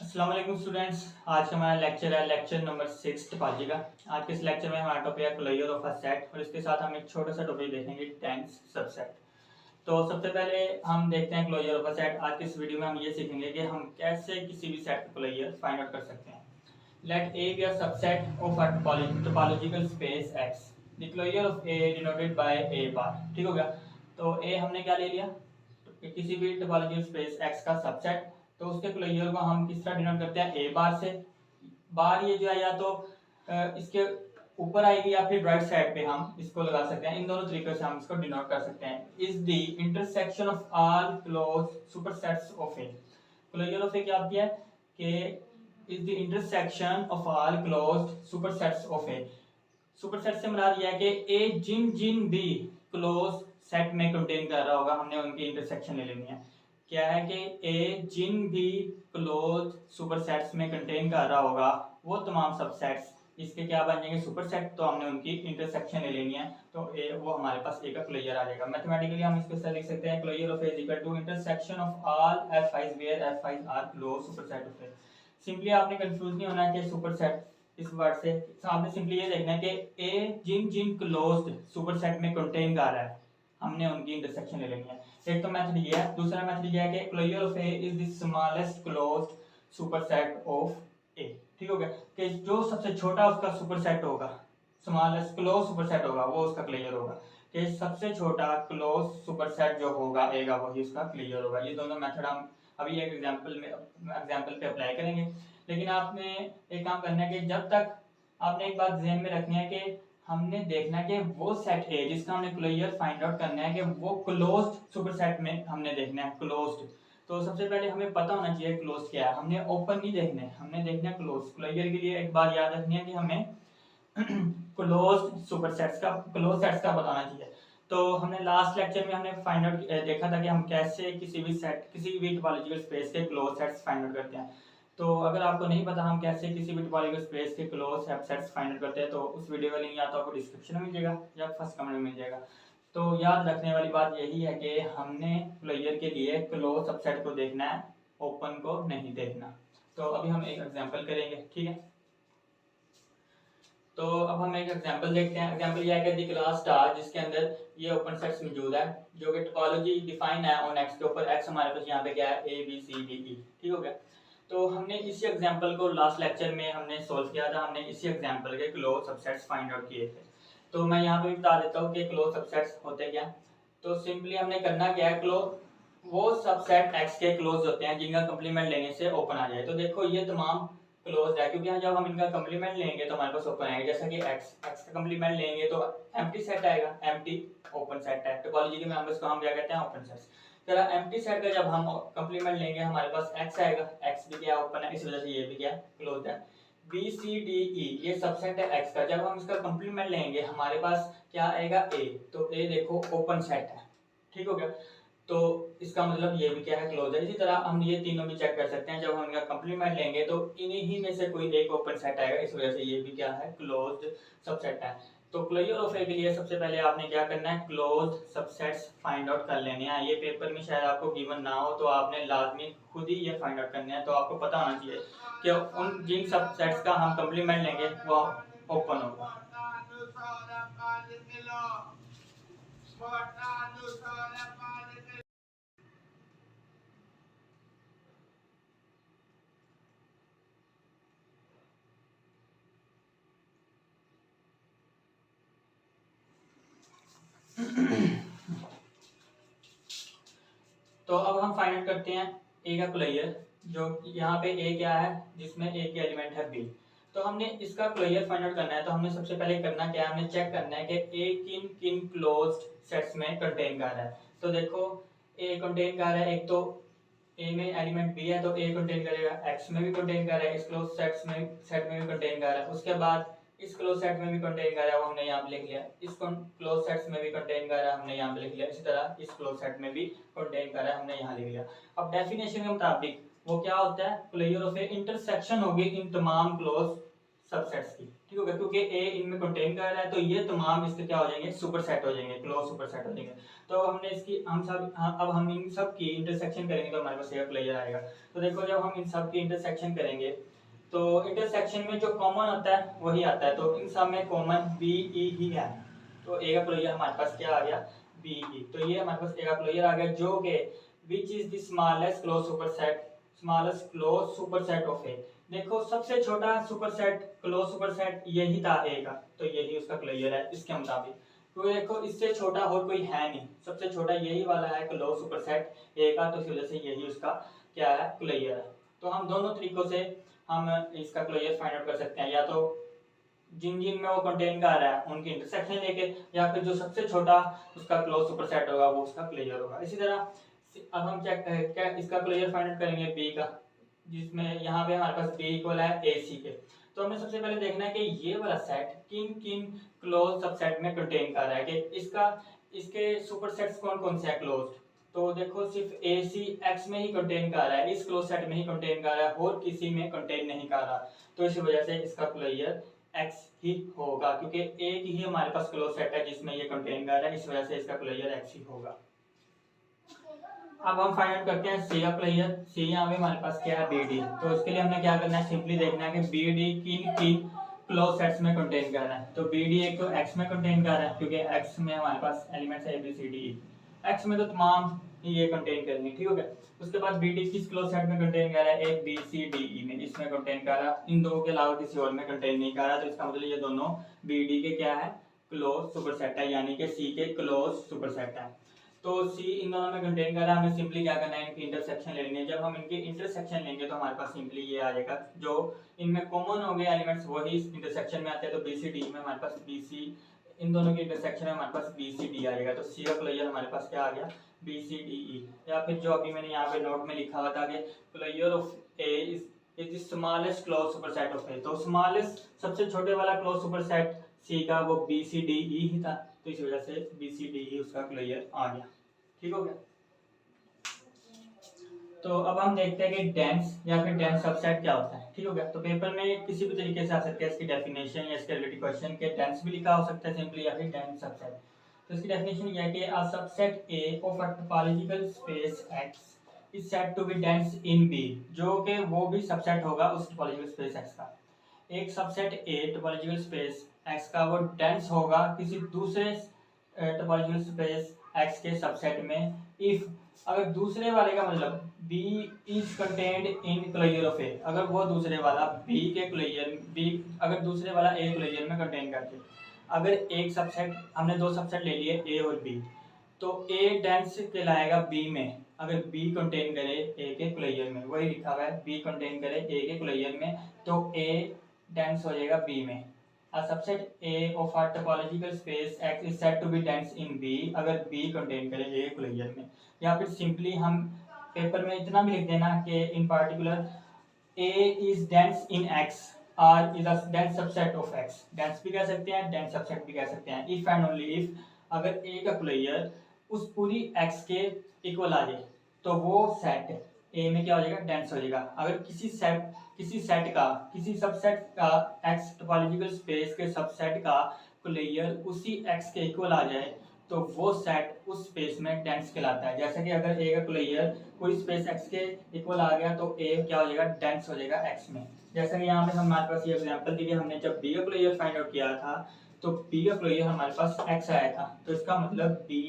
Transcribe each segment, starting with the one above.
अस्सलाम वालेकुम स्टूडेंट्स। आज का हमारा लेक्चर है लेक्चर नंबर 6 टोपोलॉजी का। आज के इस लेक्चर में हमारा टॉपिक है क्लोजर ऑफ अ सेट और इसके साथ हम एक छोटा सा टॉपिक देखेंगे टेंस सबसेट। तो सबसे पहले हम देखते हैं क्लोजर ऑफ अ सेट। आज के इस वीडियो में हम ये सीखेंगे कि हम कैसे किसी भी सेट का क्लोजर फाइंड आउट कर सकते हैं। Let A be a subset of a topological space X. The closure of A denoted by A bar. ठीक हो गया। तो ए हमने क्या ले लिया, तो किसी भी टोपोलॉजिकल स्पेस एक्स का सबसेट। तो उसके क्लोजर को हम किस तरह डिनोट करते हैं, ए बार से। बार ये जो है या तो इसके ऊपर आएगी या फिर राइट साइड पे हम इसको लगा सकते हैं। इन दोनों तरीकों से हम इसको डिनोट कर सकते हैं। Is the intersection of all close supersets of A. Closure of A क्या होती है कि is the intersection of all closed supersets of A. Superset से मुराद यह है कि ए जिन जिन भी क्लोज सेट में कंटेन कर रहा होगा हमने उनकी इंटरसेक्शन ले लेनी है। क्या है कि ए जिन भी क्लोज सुपरसेट्स में कंटेन कर रहा होगा वो तमाम सबसेट्स इसके क्या बन जाएंगे, सुपरसेट। तो हमने उनकी इंटरसेक्शन ले लेनी है तो ए वो हमारे पास ए का क्लोजर आ जाएगा। मैथमेटिकली हम इसको ऐसे लिख सकते हैं, closure of A is equal to intersection of all F i's where F i's are closed superset of A. Simply आपने कंफ्यूज नहीं होना है कि सुपरसेट इस वर्ड से। आपने सिंपली ये देखना है कि ए जिन जिन क्लोज्ड सुपरसेट में कंटेन कर रहा है हमने उनकी इंटरसेक्शन ले लेनी है। एक तो मेथड ये है। दूसरा मेथड ये है कि closure of A is the smallest closed superset of A. ठीक हो गया कि जो सबसे छोटा उसका सुपरसेट होगा, स्मॉलेस्ट क्लोज सुपरसेट होगा, वो उसका क्लोजर होगा। कि सबसे छोटा क्लोज सुपरसेट जो होगा ए का वही उसका क्लोजर होगा। ये दोनों मेथड हम अभी एक एग्जांपल पे अप्लाई करेंगे। लेकिन आपने एक काम करना है कि जब तक आपने एक बात ध्यान में रखनी है कि हमने देखना है कि वो सेट ए जिसका हमने क्लोजर फाइंड आउट करना है कि वो क्लोज्ड सुपरसेट में हमने देखना है क्लोज्ड। तो सबसे पहले हमें पता होना चाहिए क्लोज्ड क्या है। हमने ओपन नहीं देखना है, हमने देखना है क्लोज्ड। क्लोजर के लिए एक बात याद रखनी है कि हमें क्लोज्ड सुपरसेट्स का क्लोज सेट्स का बताना चाहिए। तो हमने लास्ट लेक्चर में हमने फाइंड आउट देखा था कि हम कैसे किसी भी टोपोलॉजिकल स्पेस के क्लोज सेट्स फाइंड आउट करते हैं। तो अगर आपको नहीं पता हम कैसे किसी भी टोपोलॉजिकल स्पेस के क्लोज सबसेट्स फाइंड आउट करते हैं तो उस वीडियो का लिंक या तो आपको डिस्क्रिप्शन में मिल जाएगा या फर्स्ट कमेंट में मिल जाएगा। तो याद रखने वाली बात यही है कि हमने क्लोजर के लिए क्लोज सबसेट को देखना है, ओपन को नहीं देखना। तो अभी हम एक एग्जांपल करेंगे, ठीक है। तो अब हम एक एग्जांपल देखते हैं। एग्जांपल यह है कि दी क्लास स्टार जिसके अंदर ये ओपन सेट्स मौजूद है जो कि टोपोलॉजी डिफाइन है ऑन एक्स के ऊपर। एक्स हमारे पास यहाँ पे क्या है, ए बी सी डी ई। ठीक हो गया। तो हमने इसी एग्जांपल को लास्ट लेक्चर में हमने सॉल्व किया था। हमने इसी एग्जांपल के क्लोज सबसेट्स फाइंड आउट किए थे। तो मैं यहाँ पे भी बता देता हूँ कि क्लोज सबसेट्स होते क्या। तो सिंपली हमने करना क्या है, क्लोज वो सबसेट एक्स के क्लोज होते हैं जिनका कंप्लीमेंट लेने से ओपन आ जाए। तो देखो ये तमाम क्लोज है क्योंकि जब हम इनका कंप्लीमेंट लेंगे तो हमारे पास ओपन आएगा। जैसा कि एक्स का कंप्लीमेंट लेंगे तो एम्प्टी सेट आएगा, एम्प्टी ओपन सेट है। टोपोलॉजी के मेंबर्स को हम क्या कहते हैं, ओपन सेट्स। जरा एम्प्टी सेट का जब हम कंप्लीमेंट लेंगे हमारे पास एक्स आएगा, एक्स भी क्या ओपन है, इस वजह से ये भी क्या क्लोज है। बी सी डी ई ये सबसेट है एक्स का। जब हम इसका कंप्लीमेंट लेंगे हमारे पास क्या आएगा, ए। तो ए देखो ओपन सेट है। ठीक हो गया। तो इसका मतलब ये भी क्या है, क्लोज है। इसी तरह हम ये तीनों भी चेक कर सकते हैं। जब हम इनका कंप्लीमेंट लेंगे तो इन्हीं ही में से कोई एक ओपन सेट आएगा, इस वजह से ये भी क्या है, क्लोज्ड सबसेट है। तो क्लोजर ऑफ ए के लिए सबसे पहले आपने क्या करना है, क्लोज्ड सबसेट्स फाइंड आउट कर लेने हैं। ये पेपर में शायद आपको गिवन ना हो तो आपने लाजमी खुद ही ये फाइंड आउट करने हैं। तो आपको पता होना चाहिए कि उन जिन सबसेट्स का हम कंप्लीमेंट लेंगे वो ओपन होगा। तो अब हम फाइंड आउट करते हैं ए का क्लोजर। जो यहाँ पे ए क्या है, जिसमें ए के एलिमेंट है बी। तो हमने इसका क्लोजर फाइंड आउट करना है। तो हमने सबसे पहले करना क्या है, हमने चेक करना है कि ए किन किन क्लोज्ड सेट्स में कंटेन कर रहा है। तो देखो ए कंटेन कर रहा है, एक तो ए में एलिमेंट बी है तो ए कंटेन करेगा, एक्स में भी कंटेन कर रहा है, इस क्लोज सेट में भी कंटेन कर रहा है। उसके बाद इस क्लोज सेट में भी कंटेन कर रहा है, वो हमने यहाँ पे लिख लिया। इस क्लोज सेट्स में भी कंटेन कर रहा है, हमने यहाँ पे लिख लिया। इसी तरह इस क्लोज सेट में भी कंटेन कर रहा है, हमने यहाँ लिख लिया। अब डेफिनेशन के मुताबिक वो क्या होता है, क्लोजर ऑफ ए इंटरसेक्शन होगी इन तमाम क्लोज सबसेट्स की, ठीक होगा, क्योंकि ए इनमें कंटेन कर रहा है तो ये तमाम इसके क्या हो जाएंगे, सुपरसेट हो जाएंगे, क्लोज सुपरसेट हो जाएंगे। तो हमने इसकी हम सब अब हम इन सब की इंटरसेक्शन करेंगे तो हमारे पास ये क्लियर आएगा। तो देखो जब हम इन सब की इंटरसेक्शन करेंगे तो इंटरसेक्शन में जो कॉमन होता है वही आता है, तो इन सब में कॉमन बी ई ही है, तो ए का क्लोजर हमारे पास क्या आ गया, बी ई। तो ये हमारे पास ए का क्लोजर आ गया, जो कि which is the smallest close superset, smallest close superset of A. देखो सबसे छोटा सुपरसेट, क्लोज सुपरसेट यही था ए का, तो यही उसका क्लोजर है इसके मुताबिक। तो देखो इससे छोटा और कोई है नहीं, सबसे छोटा यही वाला है क्लोज सुपरसेट ए का, तो इस वजह से यही उसका क्या है, क्लोजर है। तो हम दोनों तरीकों से हम इसका क्लोजर फाइंड आउट कर सकते हैं, या तो जिन जिन में वो कंटेन कर रहा है उनकी इंटरसेक्शन लेके, या फिर जो सबसे छोटा उसका क्लोज सुपरसेट होगा वो उसका क्लोजर होगा। इसी तरह अब हम चेक क्या इसका क्लोजर फाइंड आउट करेंगे बी का, जिसमें यहाँ पे हमारे पास बी इक्वल है ए सी के। तो हमने सबसे पहले देखना है कि ये वाला सेट किन किन क्लोज सबसेट में कंटेन कर रहा है, कि इसका इसके सुपरसेट्स कौन कौन से है क्लोज्ड। तो देखो सिर्फ ए सी एक्स में ही कंटेन कर रहा है, इस क्लोज सेट में ही कंटेन कर रहा है, और किसी में कंटेन नहीं कर रहा, तो इसी वजह से इसका क्लोजर एक्स ही होगा, क्योंकि एक ही हमारे पास क्लोज सेट है जिसमें ये कंटेन कर रहा है, इस वजह से इसका क्लोजर एक्स ही होगा। अब हम फाइंड आउट करते हैं सी का क्लोजर। सी यहाँ पे हमारे पास क्या है, बी डी। तो उसके लिए हमने क्या करना है, सिंपली देखना है कि बी डी किन किन क्लोज सेट्स में कंटेन कर रहा है। तो बी डी एक तो एक्स में कंटेन कर रहा है, क्योंकि एक्स में हमारे पास एलिमेंट्स है A B C D E, X में तो तमाम ये कंटेन करेंगे, ठीक हो गया। उसके बाद बी डी किस क्लोज सेट में कंटेन कर रहा है, ए बी सी डी ई में, इसमें कंटेन कर रहा है, इन दो के अलावा किसी और में कंटेन नहीं कर रहा। तो इसका मतलब ये दोनों बी डी के क्या है, क्लोज सुपरसेट है, यानी कि सी के क्लोज सुपरसेट है। तो सी इन दोनों में कंटेन कर रहा है, हमें सिंपली क्या करना है, इनकी इंटरसेक्शन ले लेनी है। जब हम इनकी इंटरसेक्शन लेंगे तो हमारे पास सिंपली ये आ जाएगा, जो इनमें कॉमन हो गए एलिमेंट्स वही इंटरसेक्शन में आते हैं। तो बी सी डी में हमारे पास बी सी, इन दोनों की इंटरसेक्शन में हमारे पास बी सी डी आ जाएगा। तो सी का क्लोजर हमारे पास क्या आ गया, बी सी डी ई। या फिर जो अभी मैंने यहाँ पे नोट में लिखा हुआ था कि closure of A is the smallest close superset of A. तो स्मॉलेस्ट सबसे छोटे वाला क्लोज सुपरसेट सी का वो बी सी डी ई ही था, तो इस वजह से बी सी डी ई उसका क्लोजर आ गया, ठीक हो गया। तो अब हम देखते हैं कि डेंस या फिर डेंस सबसेट क्या होता है, ठीक हो गया। तो पेपर में किसी भी तरीके से आ सकता है इसकी डेफिनेशन या इसके रिलेटेड क्वेश्चन के, डेंस भी लिखा हो सकता है सिंपली, या फिर डेंस सबसेट। तो इसकी डेफिनेशन ये है कि a subset A of a topological space X is said to be dense in B, जो कि वो भी सबसेट होगा उस टोपोलॉजिकल स्पेस एक्स का। एक subset A topological space X का वो डेंस होगा किसी दूसरे टोपोलॉजिकल स्पेस एक्स के सबसेट में इफ, अगर दूसरे वाले का मतलब B is contained in closure of A, अगर वो दूसरे वाला B के क्लोजर B, अगर दूसरे वाला A क्लोजर में कंटेन करते, अगर एक सबसेट हमने दो सबसेट ले लिए A और B, तो A डेंस कहलाएगा B में अगर B कंटेन करे A के क्लोजर में, वही लिखा हुआ है B कंटेन करे A के क्लोजर में, तो A डेंस हो जाएगा B में। A subset A of a topological space X is said to be dense in B अगर B कंटेन करे A क्लोजर में। या फिर सिंपली हम पेपर में इतना भी लिख देना कि इन particular A is dense in X R is a dense subset of X। dense भी कह सकते हैं, dense subset भी कह सकते हैं। if and only if अगर A का क्लोजर उस पूरी X के इक्वल आ जाए तो वो सेट A में क्या हो जाएगा, डेंस हो जाएगा। अगर किसी सेट का, किसी सबसेट का X टोपोलॉजिकल स्पेस के सबसेट का क्लोजर उसी X के इक्वल आ जाए तो वो सेट उस स्पेस में डेंस कहलाता है। जैसे कि अगर A का क्लोजर कोई स्पेस X के इक्वल आ गया तो A क्या हो जाएगा, डेंस हो जाएगा X में। जैसे कि यहाँ पे हमारे पास ये एग्जांपल दी, हमने जब B का क्लोजर फाइंड आउट किया था तो B का क्लोजर हमारे पास X आया था, तो इसका मतलब B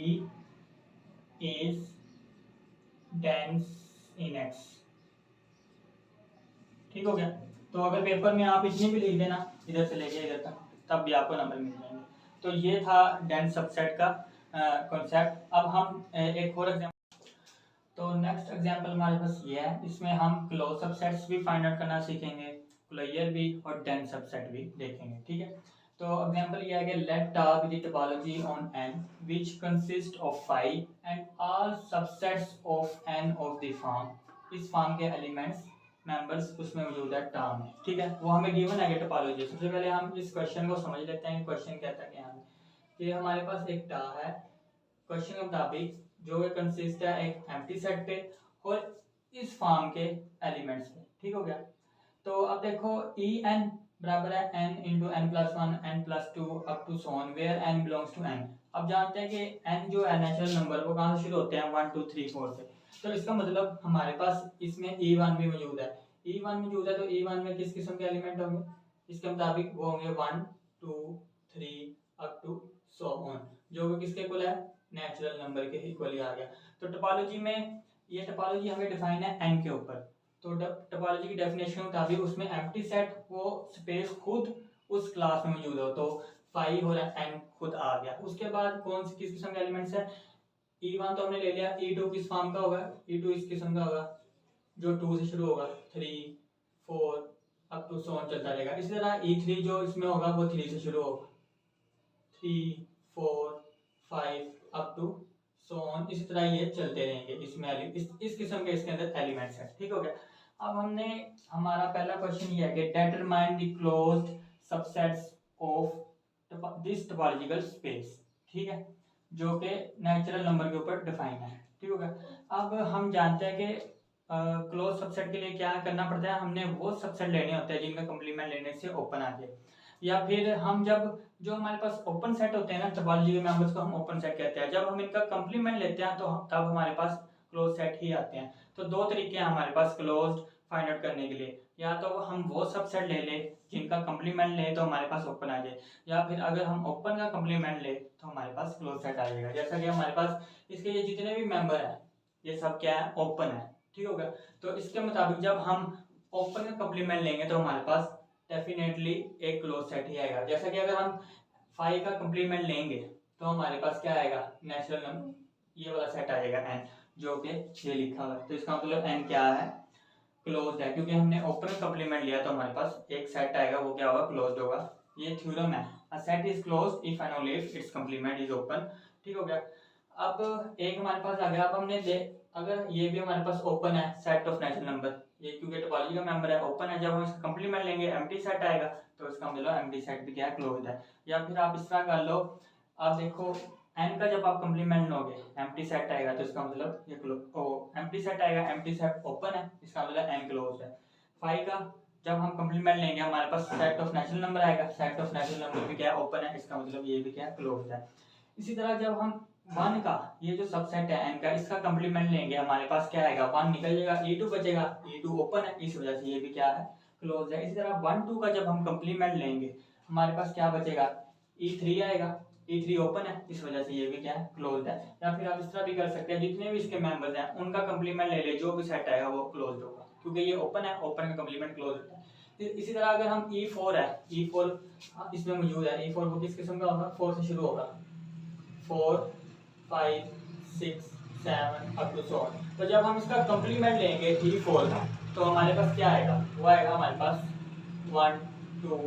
is dense in X, ठीक हो गया। तो अगर पेपर में आप इतनी भी लिख देना इधर से लेके इधर तक, तब भी आपको नंबर मिल जाएंगे। तो ये था डेंस सबसेट का कॉन्सेप्ट। अब हम एक और एग्जांपल, तो नेक्स्ट एग्जांपल हमारे पास ये है, इसमें हम क्लोज सबसेट्स भी फाइंड आउट करना सीखेंगे, क्लोजर भी और डेंस सबसेट भी देखेंगे, ठीक है। तो एग्जांपल ये है कि लेट टा be the topology on n which consist of 5 and all subsets of n of the form, इस फॉर्म के एलिमेंट्स मेंबर्स उसमें मौजूद है टा में, ठीक है। वो हमें गिवन है टोपोलॉजी। सबसे पहले हम इस क्वेश्चन को समझ लेते हैं। क्वेश्चन कहता है कि यहाँ कि हमारे पास एक टा है, क्वेश्चन के मुताबिक जो कंसिस्ट है एक एम्प्टी सेट पे और इस फॉर्म के एलिमेंट्स पे, ठीक हो गया। तो अब देखो ई एन बराबर है n into n plus one n plus two up to so on where n belongs to n। अब जानते हैं कि n जो है नेचुरल नंबर वो कहाँ से शुरू होते हैं 1 2 3 4 से। तो इसका मतलब हमारे पास इसमें e1 भी मौजूद है। e1 मौजूद है तो e1 में किस किस्म के एलिमेंट होंगे, इसके मुताबिक वो होंगे 1 2 3 अप टू सो ऑन, जो कि किसके इक्वल है, नेचुरल नंबर के इक्वल ही आ गया। तो टोपोलॉजी में ये टोपोलॉजी हमें डिफाइन है n के ऊपर। तो टोपोलॉजी की डेफिनेशन के मुताबिक उसमें एम्प्टी सेट वो स्पेस खुद उस क्लास में मौजूद हो, तो 5 और n खुद आ गया। उसके बाद कौन सी किस किस्म के एलिमेंट्स है, e1 तो हमने ले लिया, e2 किस फॉर्म का होगा, e2 इस किस्म का होगा जो 2 से शुरू होगा, 3 4 अप टू सो ऑन चलता रहेगा। इसी तरह e3 जो इसमें होगा वो 3 से शुरू होगा, 3 4 5 अप टू सो ऑन, इसी तरह ये चलते रहेंगे। इसमें इस किस्म के इसके अंदर एलिमेंट्स हैं। ठीक हो गया। अब हमने हमारा पहला क्वेश्चन ये है कि determine the closed subsets of this topological space, ठीक है, जो कि नेचुरल नंबर के ऊपर डिफाइन है। ठीक हो गया। अब हम जानते हैं कि क्लोज सबसेट के लिए क्या करना पड़ता है, हमने वो सबसेट लेने होते हैं जिनका कंप्लीमेंट लेने से ओपन आ जाए, या फिर हम जब जो हमारे पास ओपन सेट होते हैं ना टोपोलॉजी के मेंबर्स को हम ओपन सेट कहते हैं, जब हम इनका कंप्लीमेंट लेते हैं तो तब हमारे पास क्लोज सेट ही आते हैं। तो दो तरीके हैं हमारे पास क्लोज्ड फाइंड आउट करने के लिए, या तो हम वो सबसेट ले लें जिनका कंप्लीमेंट ले तो हमारे पास ओपन आ जाए, या फिर अगर हम ओपन का कंप्लीमेंट ले तो हमारे पास क्लोज सेट आ जाएगा। जैसा कि हमारे पास इसके ये जितने भी मेंबर हैं ये सब क्या है, ओपन है। ठीक होगा। तो इसके मुताबिक जब हम ओपन का कंप्लीमेंट लेंगे तो हमारे पास डेफिनेटली एक क्लोज सेट ही आएगा। जैसा कि अगर हम 5 का कंप्लीमेंट लेंगे तो हमारे पास क्या आएगा, नेचुरल नंबर ये वाला सेट आएगा n, जो कि ये लिखा हुआ है। तो इसका मतलब n क्या है, क्लोज्ड है, क्योंकि हमने ओपन कंप्लीमेंट लिया तो हमारे पास एक सेट आएगा, वो क्या होगा, क्लोज्ड होगा। ये थ्योरम है, a set is closed if and only if it's complement is open. ठीक हो गया। अब एक हमारे पास आ गया। अब हमने अगर ये भी हमारे पास ओपन है सेट ऑफ नेचुरल नंबर, ये क्योंकि टोपोलॉजी का मेंबर है, ओपन है, जब हम इसका कंप्लीमेंट लेंगे एम्प्टी सेट आएगा, तो इसका मतलब एम्प्टी सेट भी क्या है, क्लोज्ड है। या फिर आप इस तरह कर लो, आप देखो n का जब आप कंप्लीमेंट लोगे एम्प्टी सेट आएगा तो इसका मतलब ये एम्प्टी सेट आएगा, एम्प्टी सेट ओपन है, इसका मतलब n क्लोज है। 5 का जब हम कंप्लीमेंट लेंगे हमारे पास सेट ऑफ नेचुरल नंबर आएगा, सेट ऑफ नेचुरल नंबर भी क्या है, ओपन है, इसका मतलब ये भी क्या है, क्लोज है। इसी तरह जब हम 1 का ये जो सबसेट है n का, इसका कंप्लीमेंट लेंगे हमारे पास क्या आएगा, 1 निकल जाएगा, e2 बचेगा, e2 ओपन है, इस वजह से ये भी क्या है, क्लोज है। इसी तरह 1 2 का जब हम कंप्लीमेंट लेंगे हमारे पास क्या बचेगा, e3 आएगा, e3 ओपन है, इस वजह से ये भी क्या है, क्लोज्ड है। या फिर आप इस तरह भी कर सकते हैं, जितने भी इसके मेंबर्स हैं उनका कंप्लीमेंट ले ले, जो भी सेट आएगा वो क्लोज्ड होगा, क्योंकि ये ओपन है, ओपन का कंप्लीमेंट क्लोज होता है। इसी तरह अगर हम e4 है, e4 इसमें मौजूद है, e4 वो किस किस्म का होगा, 4 से शुरू होगा, 4 5 6 7 अप टू 100। तो जब हम इसका कंप्लीमेंट लेंगे e4 का तो हमारे पास क्या आएगा, वो आएगा हमारे पास 1 2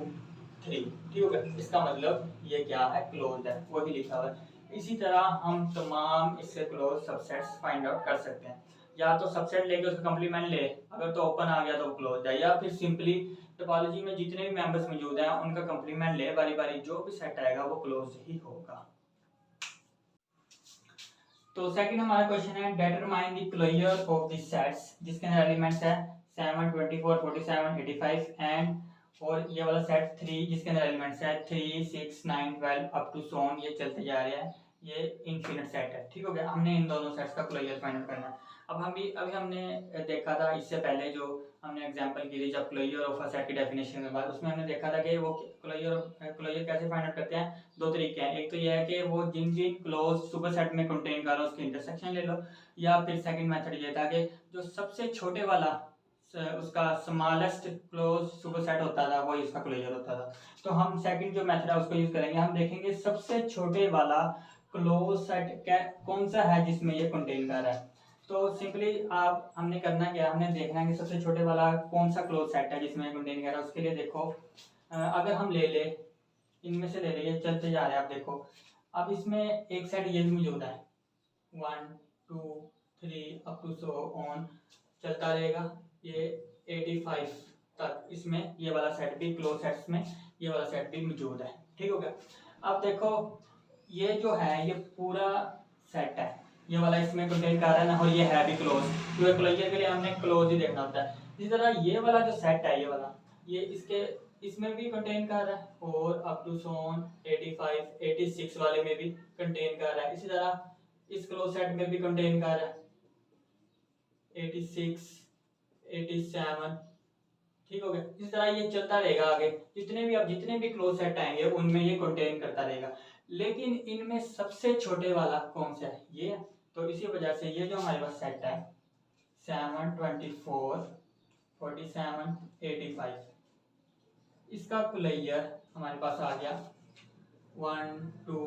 3। ठीक हो गया। इसका मतलब ये क्या है, क्लोज है, वही लिखा हुआ है। इसी तरह हम तमाम इससे क्लोज सबसेट्स फाइंड आउट कर सकते हैं, या तो सबसेट लेके उसका कंप्लीमेंट ले, अगर तो ओपन आ गया तो क्लोज है, या फिर सिंपली टोपोलॉजी में जितने भी मेंबर्स मौजूद हैं उनका कंप्लीमेंट ले बारी बारी, जो भी सेट आएगा वो क्लोज ही होगा। तो सेकंड हमारा क्वेश्चन है determine the closure of the sets, जिसके अंदर एलिमेंट्स है 7 24 47 85 एंड, और ये वाला सेट 3 जिसके अंदर एलिमेंट्स है 3 6 9 12 अप टू सो ऑन, ये चलते जा रहे हैं, ये इनफिनिट सेट है। ठीक हो गया। हमने इन दोनों सेट्स का क्लोजर फाइंड आउट करना है। अब अभी हमने देखा था इससे पहले जो हमने एग्जांपल की थी, जब क्लोजर ऑफ अ सेट की डेफिनेशन के बाद, उसमें हमने देखा था कि वो क्लोजर कैसे फाइंड आउट करते हैं। दो तरीके हैं, एक तो ये है कि वो जिन जिन क्लोज सुपरसेट में कंटेन कर रहा है उसकी इंटरसेक्शन ले लो, या फिर सेकंड मेथड ये था कि जो सबसे छोटे वाला उसका स्मॉलेस्ट क्लोज सुपरसेट होता था वही उसका क्लोजर होता था। तो हम सेकंड जो मेथड है उसको यूज करेंगे, हम देखेंगे सबसे छोटे वाला क्लोज सेट कौन सा है जिसमें ये कंटेन कर रहा है। तो सिंपली आप हमने करना क्या, हमने देखना है कि सबसे छोटे वाला कौन सा क्लोज सेट है जिसमें कंटेन कर रहा है। उसके लिए देखो अगर हम ले ले, इनमें से ले ले, ये चलते जा रहे हैं, आप देखो अब इसमें एक सेट ये भी मौजूद है 1 2 3 अप टू सो ऑन चलता रहेगा, ये 85 तक इसमें ये वाला सेट भी क्लोज सेट्स में ये वाला सेट भी मौजूद है। ठीक हो गया। अब देखो ये जो है ये पूरा सेट है, ये वाला इसमें कंटेन कर रहा है ना, और ये है भी क्लोज, क्योंकि क्लोजर के लिए हमने क्लोज ही देखना होता है। इसी तरह ये वाला जो सेट है, ये वाला ये इसके इसमें भी कंटेन कर रहा है और अप टू सोन 85 86 वाले में भी कंटेन कर रहा है। इसी तरह इस क्लोज सेट में भी कंटेन कर रहा है 86 87। ठीक हो गया। इस तरह ये चलता रहेगा आगे, जितने भी क्लोज सेट आएंगे उनमें ये कंटेन करता रहेगा। लेकिन इनमें सबसे छोटे वाला कौन सा है? ये है। तो इसी वजह से ये जो हमारे पास सेट है 7 24 47 85, इसका क्लोजर हमारे पास आ गया 1 2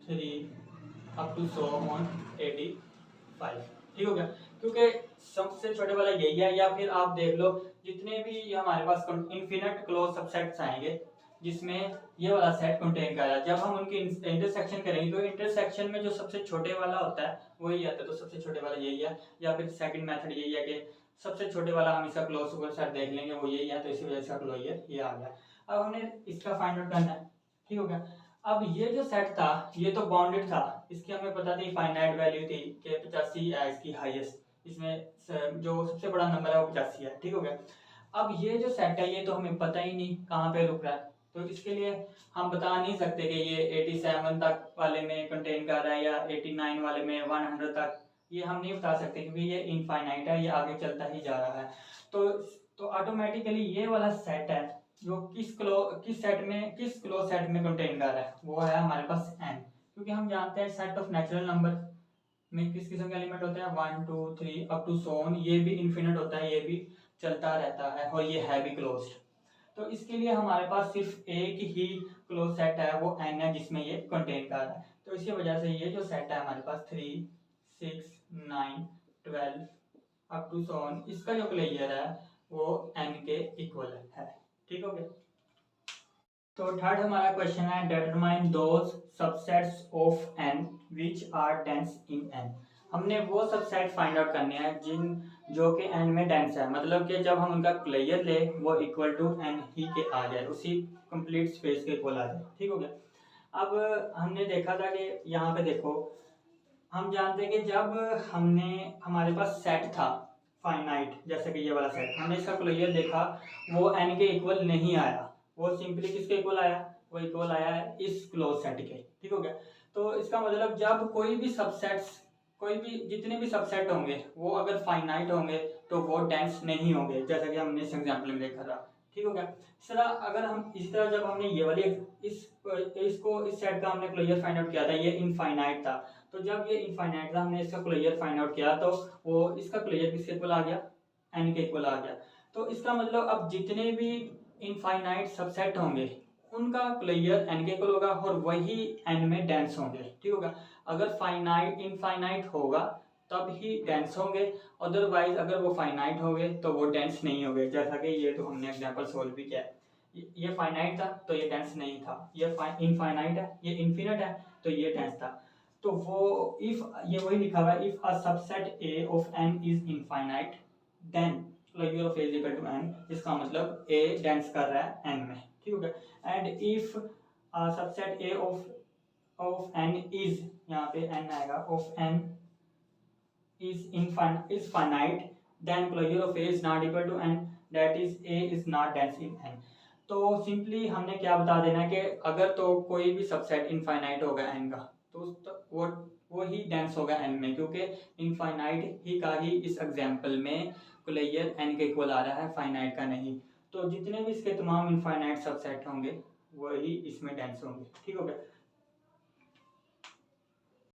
3 अप टू सो ऑन 85। ठीक हो गया, क्योंकि सबसे छोटे वाला यही है। या फिर आप देख लो जितने भी हमारे पास इन्फिनिट क्लोज सबसेट्स आएंगे जिसमें ये वाला सेट कंटेन कर रहा है, जब हम उनकी इंटरसेक्शन करेंगे तो इंटरसेक्शन में जो सबसे छोटे वाला होता है वही आता है। तो सबसे छोटे वाला यही है, या फिर सेकंड मेथड यही है कि सबसे छोटे वाला हम इसका क्लोज सुपर सेट देख लेंगे वो यही है, तो इसी वजह से क्लोजर ये आ गया। अब हमने इसका फाइंड आउट करना है। ठीक हो गया। अब ये जो सेट था ये तो बाउंडेड था, इसकी हमें पता थी फाइनाइट वैल्यू थी कि 85 है इसकी हाईएस्ट, इसमें जो सबसे बड़ा नंबर है वो 85 है। ठीक हो गया। अब ये जो सेट है ये तो हमें पता ही नहीं कहाँ पे रुक रहा है, तो इसके लिए हम बता नहीं सकते कि ये 87 तक वाले में कंटेन कर रहा है या 89 वाले में 100 तक, ये हम नहीं बता सकते क्योंकि ये इनफाइनाइट है, ये आगे चलता ही जा रहा है। तो ऑटोमेटिकली ये वाला सेट है जो किस क्लोज सेट में कंटेन कर रहा है वो है हमारे पास n, क्योंकि हम जानते हैं सेट ऑफ नेचुरल नंबर में किस किस्म के एलिमेंट होते हैं 1 2 3 अप टू सो ऑन, ये भी इन्फिनिट होता है, ये भी चलता रहता है और ये है भी क्लोज्ड। तो इसके लिए हमारे पास सिर्फ एक ही क्लोज सेट है वो n है जिसमें ये कंटेन कर रहा है। तो इसी वजह से ये जो सेट है हमारे पास 3 6 9 12 अप टू सो ऑन, इसका जो क्लोजर है वो n के इक्वल है। ठीक हो गया। तो थर्ड हमारा क्वेश्चन है determine those subsets of n which are dense in n। हमने वो सबसेट फाइंड आउट करने हैं जो कि n में डेंस है, मतलब कि जब हम उनका क्लोजर ले वो इक्वल टू n ही के आ जाए, उसी कंप्लीट स्पेस के इक्वल आ जाए। ठीक हो गया। अब हमने देखा था कि यहाँ पे देखो हम जानते हैं कि जब हमारे पास सेट था फाइनाइट जैसे कि ये वाला सेट, हमने इसका क्लोजर देखा वो n के इक्वल नहीं आया, वो सिंपली किसके इक्वल आया, वो इक्वल आया है इस क्लोज सेट के। ठीक हो गया। तो इसका मतलब जब कोई भी जितने भी सबसेट होंगे वो अगर फाइनाइट होंगे तो वो डेंस नहीं होंगे, जैसा कि हमने इस एग्जांपल में देखा था। ठीक हो गया। इस तरह जब हमने ये वाली इस सेट का हमने क्लोजर फाइंड आउट किया था, ये इनफाइनाइट था, तो जब ये इनफाइनाइट था हमने इसका क्लोजर फाइंड आउट किया तो वो इसका क्लोजर किसके इक्वल आ गया, n के इक्वल आ गया। तो इसका मतलब अब जितने भी इनफाइनाइट सबसेट होंगे उनका क्लोजर n के इक्वल होगा और वही n में डेंस होंगे। ठीक होगा। अगर फाइनाइट इनफाइनाइट होगा तब ही डेंस होंगे, अदरवाइज अगर वो फाइनाइट होंगे तो वो डेंस नहीं होंगे, जैसा कि ये तो हमने एग्जांपल सोल्व भी किया है। ये फाइनाइट था तो ये डेंस नहीं था, ये इनफाइनाइट है, ये इन्फिनिट है तो ये डेंस था। तो वो इफ ये वही लिखा हुआ है, if a subset A of n is infinite then closure of A is equal to n, इसका मतलब A डेंस कर रहा है n में। ठीक हो गया। And if subset A of n is, यहाँ पे n आएगा, of n is finite then closure of A is not equal to n, that is A is not dense in n। तो सिंपली हमने क्या बता देना है कि अगर तो कोई भी सबसेट इनफाइनाइट होगा n का तो वो ही डेंस होगा n में, क्योंकि इनफाइनाइट ही का ही इस एग्जांपल में क्लोजर n के इक्वल आ रहा है, फाइनाइट का नहीं। तो जितने भी इसके तमाम इनफाइनाइट सबसेट होंगे वही इसमें डेंस होंगे। ठीक हो गया।